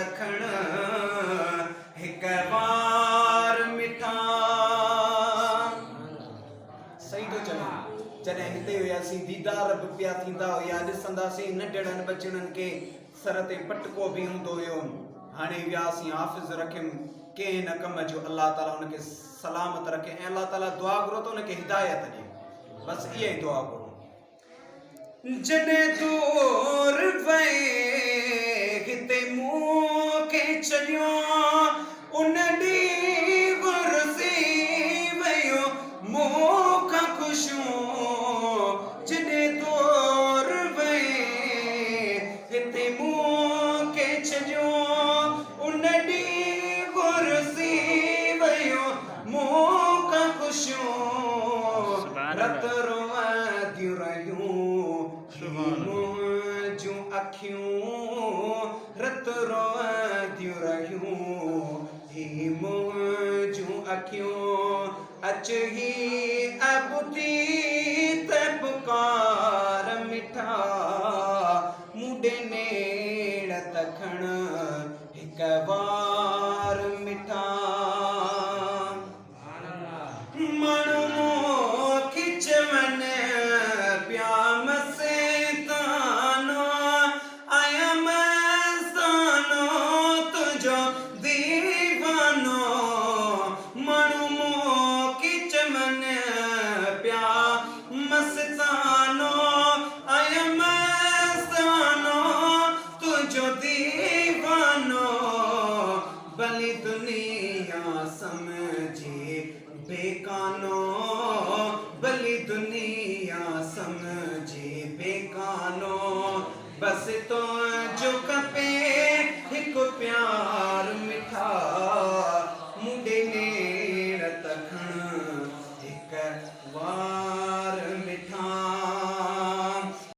तखण हिक बार मिठा। सही तो चलो जॾहिं हिते हुयासीं दीदार बि पिया थींदा हुया, ॾिसंदासीं नंढड़नि बचड़नि खे सर ते पटको बि हूंदो हुयो। हाणे वियासीं हाफ़िज़ रखियमि कंहिं न कम जो, अल्लाह ताला हुनखे सलामत रखे ऐं अल्लाह ताला दुआ घुरो त हुनखे हिदायत ॾिए, बसि इहा ई दुआ घुरो। जॾहिं दूर वए हिते मूंखे छॾियो उन ॾींहुं गुरसी वियो मूंखां ख़ुशियूं। जॾहिं दूर वए हिते मूंखे छॾियो उन ॾींहुं गुरसी वियो मूंखां ख़ुशियूं। रत रोअंदियूं रहियूं मुंहिंजूं अखियूं, रत रोअंदियूं रहियूं ही मुंहिंजूं अखियूं। अच ही अॿुधी त पुकार मिठा मूं ॾे नेड़ तखण हिक बार मिठा। माण्हू खिचवनि पिया मस्तानो आया मस्तानो तुंहिंजो दीवानो। माण्हू खिचवनि पिया मस्तानो आया मस्तानो तुंहिंजो दीवानो। भली दुनिया समझे बेगानो, भली दुनिया समझे बेगानो। बस तो जो खपे हिकु प्यार